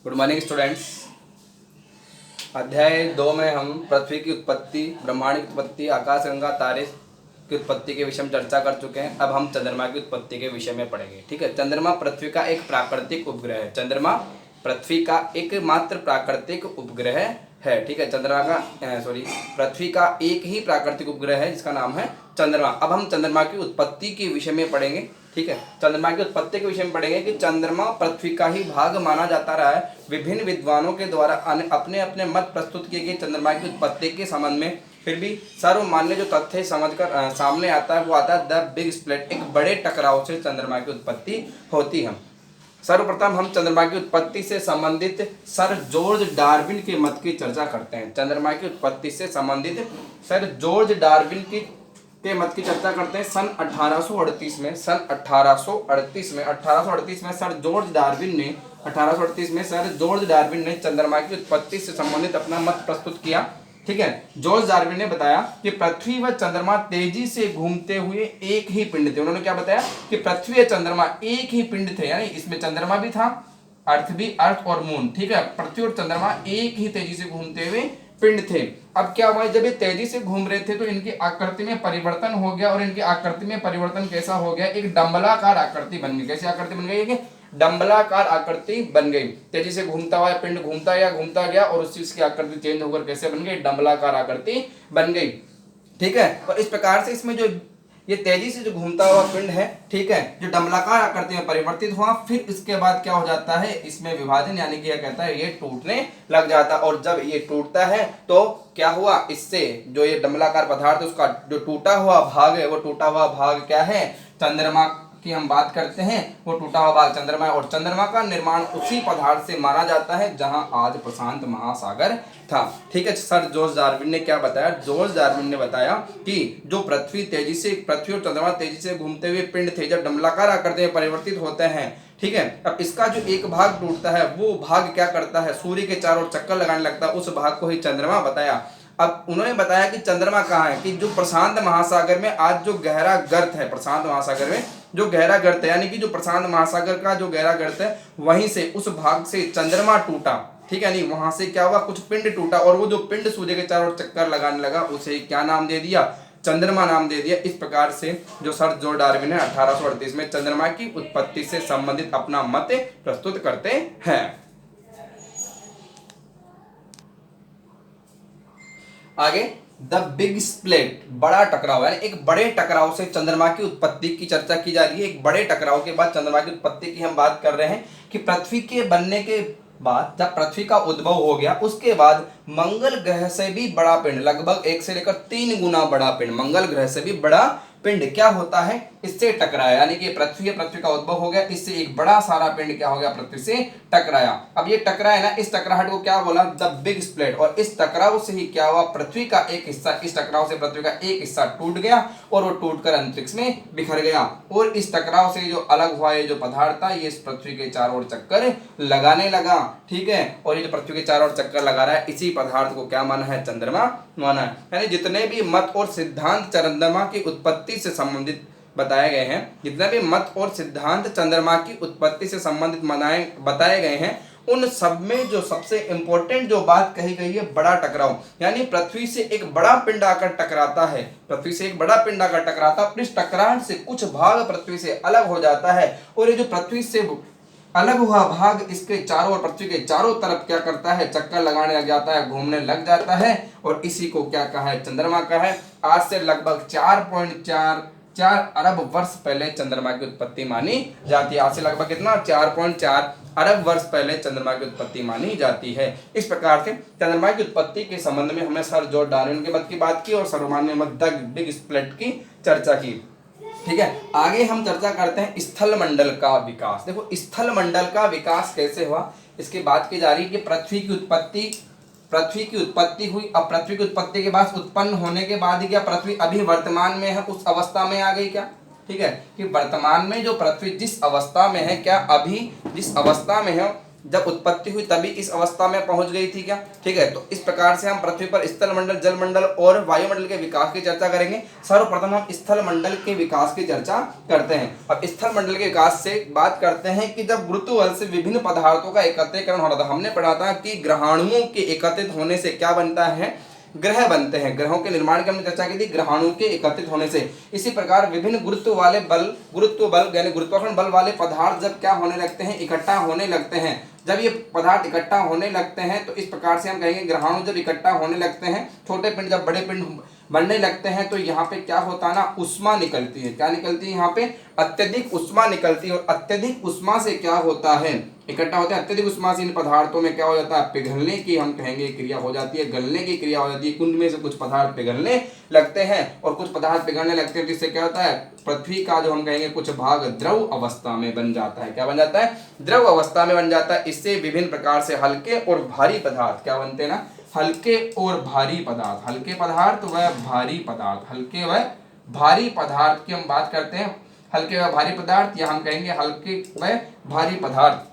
Good morning students. अध्याय 2 में हम पृथ्वी की उत्पत्ति, ब्रह्मांड की उत्पत्ति, आकाशगंगा तारे की उत्पत्ति के विषय में चर्चा कर चुके हैं। अब हम चंद्रमा की उत्पत्ति के विषय में पढ़ेंगे। ठीक है। चंद्रमा पृथ्वी का एक प्राकृतिक उपग्रह है। चंद्रमा पृथ्वी का एकमात्र प्राकृतिक उपग्रह है। ठीक है। चंद्रमा का पृथ्वी का एक ही प्राकृतिक उपग्रह है जिसका नाम है चंद्रमा। अब हम चंद्रमा की उत्पत्ति के विषय में पढ़ेंगे। ठीक है। चंद्रमा की उत्पत्ति के विषय में पढ़ेंगे कि चंद्रमा पृथ्वी का ही भाग माना जाता रहा है। विभिन्न विद्वानों के द्वारा अपने अपने मत प्रस्तुत किए गए चंद्रमा की उत्पत्ति के संबंध में, फिर भी सर्वमान्य जो तथ्य समझकर सामने आता है वो आता है द बिग स्प्लिट, एक बड़े टकराव से चंद्रमा की उत्पत्ति होती है। सर्वप्रथम हम चंद्रमा की उत्पत्ति से संबंधित सर जॉर्ज डार्विन के मत की चर्चा करते हैं। चंद्रमा की उत्पत्ति से संबंधित सर जॉर्ज डार्विन के मत की चर्चा करते हैं। सन 1838 में सर जॉर्ज डार्विन ने चंद्रमा की उत्पत्ति से संबंधित अपना मत प्रस्तुत किया। ठीक है। जॉर्ज डार्विन ने बताया कि पृथ्वी व चंद्रमा तेजी से घूमते हुए एक ही पिंड थे। उन्होंने क्या बताया कि पृथ्वी और चंद्रमा एक ही पिंड थे, यानी इसमें चंद्रमा भी था, अर्थ और मून। ठीक है। पृथ्वी और चंद्रमा एक ही तेजी से घूमते हुए पिंड थे। अब क्या हुआ, जब ये तेजी से घूम रहे थे तो इनकी आकृति में परिवर्तन हो गया, और इनकी आकृति में परिवर्तन कैसा हो गया, एक डंबलाकार आकृति बन गई। कैसी आकृति बन गई, डंबलाकार आकृति बन गई। तेजी से घूमता हुआ पिंड घूमता गया और उस चीज की आकृति चेंज होकर कैसे बन गई, डंबलाकार आकृति बन गई। ठीक है। और इस प्रकार से इसमें जो ये तेजी से जो घूमता हुआ पिंड है, ठीक है, जो डंबलाकार आकृति में परिवर्तित हुआ, फिर इसके बाद क्या हो जाता है, इसमें विभाजन, यानी कि यह कहता है ये टूटने लग जाता। और जब ये टूटता है तो क्या हुआ, इससे जो ये डंबलाकार पदार्थ है उसका जो टूटा हुआ भाग है, वो टूटा हुआ भाग क्या है, चंद्रमा की हम बात करते हैं, वो टूटा हुआ भाग चंद्रमा है। और चंद्रमा का निर्माण उसी पदार्थ से माना जाता है जहां आज प्रशांत महासागर था। ठीक है। सर जॉर्ज डार्विन ने क्या बताया, जॉर्ज डार्विन ने बताया कि जो पृथ्वी और चंद्रमा तेजी से घूमते हुए पिंड थे, जब डंबलाकार आकृति में परिवर्तित होते हैं, ठीक है, अब इसका जो एक भाग टूटता है वो भाग क्या करता है, सूर्य के चारों ओर चक्कर लगाने लगता है। उस भाग को ही चंद्रमा बताया। अब उन्होंने बताया कि चंद्रमा कहाँ है, कि जो प्रशांत महासागर में आज जो गहरा गर्त है, प्रशांत महासागर में जो गहरा गर्त है, यानी कि जो प्रशांत महासागर का जो गहरा गर्त है, वहीं से उस भाग से चंद्रमा टूटा। ठीक है। नहीं, वहां से क्या हुआ, कुछ पिंड टूटा, और वो जो पिंड सूर्य के चारों ओर चक्कर लगाने लगा, उसे क्या नाम दे दिया, चंद्रमा नाम दे दिया। इस प्रकार से जो सर जॉर्ज डार्विन है 1838 में चंद्रमा की उत्पत्ति से संबंधित अपना मत प्रस्तुत करते हैं। आगे द बिग स्प्लिट, बड़ा टकराव, यानी एक बड़े टकराव से चंद्रमा की उत्पत्ति की चर्चा की जा रही है। एक बड़े टकराव के बाद चंद्रमा की उत्पत्ति की हम बात कर रहे हैं कि पृथ्वी के बनने के बाद, जब पृथ्वी का उद्भव हो गया, उसके बाद मंगल ग्रह से भी बड़ा पिंड, लगभग 1 से लेकर 3 गुना बड़ा पिंड, मंगल ग्रह से भी बड़ा पिंड क्या होता है, इससे टकराया। यानी कि पृथ्वी का उद्भव हो गया, इससे एक बड़ा सारा पिंड क्या हो गया, पृथ्वी से टकराया। अब ये टकराया ना, इस टकराहट को क्या बोला, द बिग स्प्लिट। और इस टकराव से ही क्या हुआ, पृथ्वी का एक हिस्सा, इस टकराव से पृथ्वी का एक हिस्सा टूट गया और वो टूटकर अंतरिक्ष में बिखर गया। और इस टकराव से जो अलग हुआ ये जो पदार्थ था, ये इस पृथ्वी के चारों ओर चक्कर लगाने लगा। ठीक है। और ये जो पृथ्वी के चारों ओर चक्कर लगा रहा है, इसी पदार्थ को क्या माना है, चंद्रमा माना है। यानी जितने भी मत और सिद्धांत चंद्रमा की उत्पत्ति से संबंधित बताए गए हैं, जितने भी मत और सिद्धांत चंद्रमा की उत्पत्ति से संबंधित बताए गए हैं, उन सब में जो सबसे इंपॉर्टेंट जो बात कही गई है, बड़ा टकराव, यानी पृथ्वी से एक बड़ा पिंड आकर टकराता है, पृथ्वी से एक बड़ा पिंड आकर टकराता है, इस टकराहट से कुछ भाग पृथ्वी से अलग हो जाता है, और ये जो पृथ्वी से अलग हुआ भाग इसके चारों ओर, पृथ्वी के चारों तरफ क्या करता है, चक्कर लगाने लग जाता है, घूमने लग जाता है, और इसी को क्या कहा है, चंद्रमा का है। आज से लगभग 4.4 अरब वर्ष पहले चंद्रमा की उत्पत्ति मानी जाती है। आज से लगभग कितना, 4.4 अरब वर्ष पहले चंद्रमा की उत्पत्ति मानी जाती है। इस प्रकार से चंद्रमा की उत्पत्ति के संबंध में हमने सर जॉर्ज डार्विन के मत की बात की और सर्वमान्य मत द बिग स्प्लिट की चर्चा की। ठीक है। आगे हम चर्चा करते हैं स्थल मंडल का विकास। देखो स्थल मंडल का विकास कैसे हुआ, इसकी बात की जा रही है कि पृथ्वी की उत्पत्ति हुई। अब पृथ्वी की उत्पत्ति के बाद उत्पन्न होने के बाद ही क्या पृथ्वी अभी वर्तमान में है, उस अवस्था में आ गई क्या। ठीक है। कि वर्तमान में जो पृथ्वी जिस अवस्था में है, क्या अभी जिस अवस्था में है जब उत्पत्ति हुई तभी इस अवस्था में पहुंच गई थी क्या, ठीक है। तो इस प्रकार से हम पृथ्वी पर स्थल मंडल, जल मंडल और वायुमंडल के विकास की चर्चा करेंगे। सर्वप्रथम हम स्थल मंडल के विकास की चर्चा करते हैं। अब स्थल मंडल के विकास से बात करते हैं कि जब गुरुत्व बल से विभिन्न पदार्थों का एकत्रीकरण हो रहा था, हमने पढ़ा था कि ग्रहाणुओं के एकत्रित होने से क्या बनता है, ग्रह बनते हैं। ग्रहों के निर्माण की हमने चर्चा की थी ग्रहाणुओं के एकत्रित होने से। इसी प्रकार विभिन्न गुरुत्व बल यानी गुरुत्वाकर्षण बल वाले पदार्थ जब क्या होने लगते हैं, इकट्ठा होने लगते हैं। जब ये पदार्थ इकट्ठा होने लगते हैं तो इस प्रकार से हम कहेंगे ग्रहाणु जब इकट्ठा होने लगते हैं, छोटे पिंड जब बड़े पिंड बनने लगते हैं तो यहाँ पे क्या होता है ना, उष्मा निकलती है। क्या निकलती है, यहाँ पे अत्यधिक उष्मा निकलती है। और अत्यधिक उष्मा से क्या होता है, इकट्ठा होते हैं, अत्यधिक उष्मा से इन पदार्थों में क्या हो जाता है, पिघलने की हम कहेंगे क्रिया हो जाती है, गलने की क्रिया हो जाती है। कुंड में से कुछ पदार्थ पिघलने लगते हैं और कुछ पदार्थ पिघलने लगते हैं, जिससे क्या होता है, पृथ्वी का जो हम कहेंगे कुछ भाग द्रव अवस्था में बन जाता है। क्या बन जाता है, द्रव अवस्था में बन जाता है। इससे विभिन्न प्रकार से हल्के और भारी पदार्थ क्या बनते हैं ना, हल्के और भारी पदार्थ, हल्के पदार्थ व भारी पदार्थ, हल्के व भारी पदार्थ की हम बात करते हैं। हल्के व भारी पदार्थ या हम कहेंगे हल्के व भारी पदार्थ,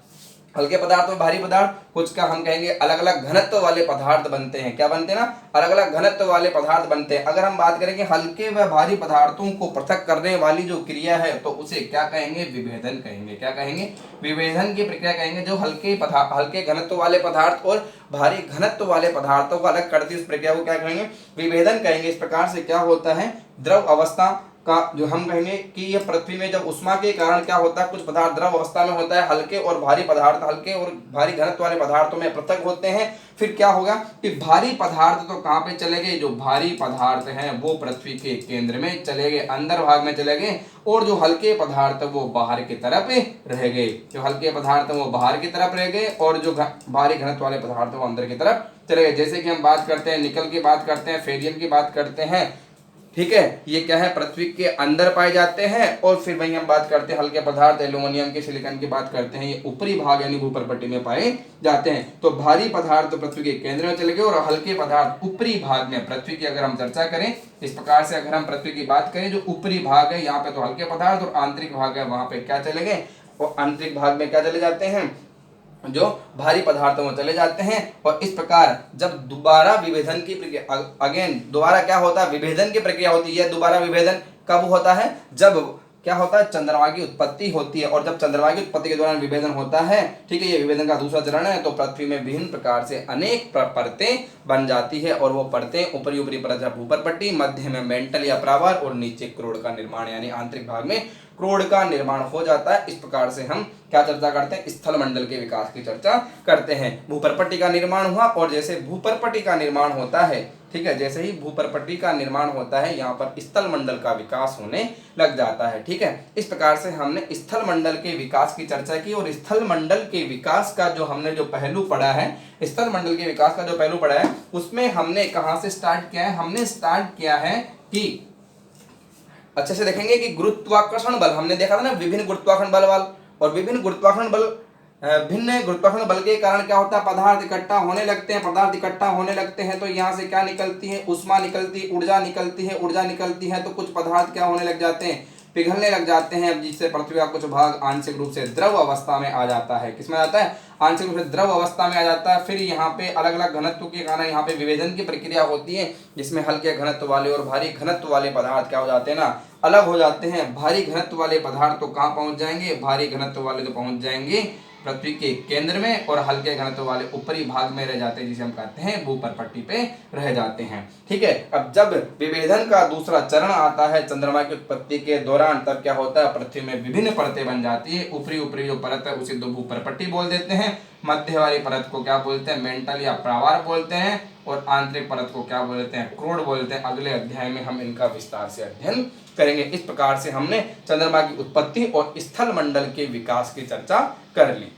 हल्के पदार्थ और भारी पदार्थ कुछ का हम कहेंगे अलग अलग घनत्व वाले पदार्थ बनते हैं। क्या बनते हैं ना, अलग अलग घनत्व वाले पदार्थ बनते हैं। अगर हम बात करेंगे हल्के व भारी पदार्थों को पृथक करने वाली जो क्रिया है तो उसे क्या कहेंगे, विभेदन कहेंगे। क्या कहेंगे, विभेदन की प्रक्रिया कहेंगे। जो हल्के घनत्व वाले पदार्थ और भारी घनत्व वाले पदार्थों को अलग करती है उस प्रक्रिया को क्या कहेंगे, विभेदन कहेंगे। इस प्रकार से क्या होता है, द्रव अवस्था का जो हम कहेंगे कि यह पृथ्वी में जब उष्मा के कारण क्या होता है, कुछ पदार्थ द्रव अवस्था में होता है, हल्के और भारी पदार्थ हल्के और भारी घनत्व वाले पदार्थों में पृथक होते हैं। फिर क्या होगा कि भारी पदार्थ तो कहाँ पे चले गए, जो भारी पदार्थ हैं वो पृथ्वी के केंद्र में चले गए, अंदर भाग में चले गए, और जो हल्के पदार्थ वो बाहर की तरफ रह गए। जो हल्के पदार्थ वो बाहर की तरफ रह गए और जो भारी घनत्व वाले पदार्थ वो अंदर की तरफ चले गए। जैसे कि हम बात करते हैं निकल की बात करते हैं, फेरियम की बात करते हैं, ठीक है। ये क्या है, पृथ्वी के अंदर पाए जाते हैं। और फिर वही हम बात करते हैं हल्के पदार्थ एल्यूमिनियम के, सिलिकॉन की बात करते हैं, ये ऊपरी भाग यानी भूपर्पट्टी में पाए जाते हैं। तो भारी पदार्थ तो पृथ्वी के केंद्र में चले गए और हल्के पदार्थ ऊपरी भाग में। पृथ्वी की अगर हम चर्चा करें इस प्रकार से, अगर हम पृथ्वी की बात करें, जो ऊपरी भाग है यहाँ पे तो हल्के पदार्थ और आंतरिक भाग है वहां पे क्या चले गए, और आंतरिक भाग में क्या चले जाते हैं, जो भारी पदार्थों में चले जाते हैं। और इस प्रकार जब दोबारा विभेदन की प्रक्रिया, अगेन दोबारा क्या होता है, विभेदन की प्रक्रिया होती है। दोबारा विभेदन कब होता है, जब क्या होता है, चंद्रमा की उत्पत्ति होती है। और जब चंद्रमा की उत्पत्ति के दौरान विभेदन होता है, ठीक है, ये विभेदन का दूसरा चरण है। तो पृथ्वी में विभिन्न प्रकार से अनेक परतें बन जाती है और वो परतें ऊपरी परत भूपर्पट्टी, मध्य में मेंटल या प्रावार और नीचे क्रोड का निर्माण यानी आंतरिक भाग में क्रोड का निर्माण हो जाता है। इस प्रकार से हम क्या चर्चा करते हैं, स्थल मंडल के विकास की चर्चा करते हैं। भूपर्पट्टी का निर्माण हुआ और जैसे भूपर्पट्टी का निर्माण होता है, ठीक है, जैसे ही भूपर्पट्टी का निर्माण होता है यहाँ पर स्थल मंडल का विकास होने लग जाता है। ठीक है, इस प्रकार से हमने स्थल मंडल के विकास की चर्चा की। और स्थल मंडल के विकास का जो हमने जो पहलू पढ़ा है, स्थल मंडल के विकास का जो पहलू पढ़ा है, उसमें हमने कहाँ से स्टार्ट किया है, हमने स्टार्ट किया है कि अच्छे से देखेंगे कि गुरुत्वाकर्षण बल हमने देखा था ना, विभिन्न गुरुत्वाकर्षण बल और विभिन्न गुरुत्वाकर्षण बल, भिन्न गुरुत्वाकर्षण बल के कारण क्या होता है, पदार्थ इकट्ठा होने लगते हैं। पदार्थ इकट्ठा होने लगते हैं तो यहाँ से क्या निकलती है, उष्मा निकलती है, ऊर्जा निकलती है। ऊर्जा निकलती है तो कुछ पदार्थ क्या होने लग जाते हैं, पिघलने लग जाते हैं, जिससे पृथ्वी का कुछ भाग आंशिक रूप से द्रव अवस्था में आ जाता है। किसमें आता है, आंशिक रूप से द्रव अवस्था में आ जाता है। फिर यहाँ पे अलग अलग घनत्व के कारण यहाँ पे विभेदन की प्रक्रिया होती है, जिसमें हल्के घनत्व वाले और भारी घनत्व वाले पदार्थ क्या हो जाते हैं ना, अलग हो जाते हैं। भारी घनत्व वाले पदार्थ तो कहाँ पहुंच जाएंगे, भारी घनत्व वाले तो पहुंच जाएंगे पृथ्वी के केंद्र में, और हल्के घनत्व वाले ऊपरी भाग में रह जाते हैं, जिसे हम कहते हैं भूपर्पट्टी पे रह जाते हैं। ठीक है, अब जब विभेदन का दूसरा चरण आता है चंद्रमा की उत्पत्ति के दौरान, तब क्या होता है, पृथ्वी में विभिन्न परतें बन जाती है। ऊपरी जो परत है उसे तो भूपर्पट्टी बोल देते हैं, मध्य वाली परत को क्या बोलते हैं, मेंटल या प्रावार बोलते हैं, और आंतरिक परत को क्या बोलते हैं, क्रोड बोलते हैं। अगले अध्याय में हम इनका विस्तार से अध्ययन करेंगे। इस प्रकार से हमने चंद्रमा की उत्पत्ति और स्थल मंडल के विकास की चर्चा कर ली।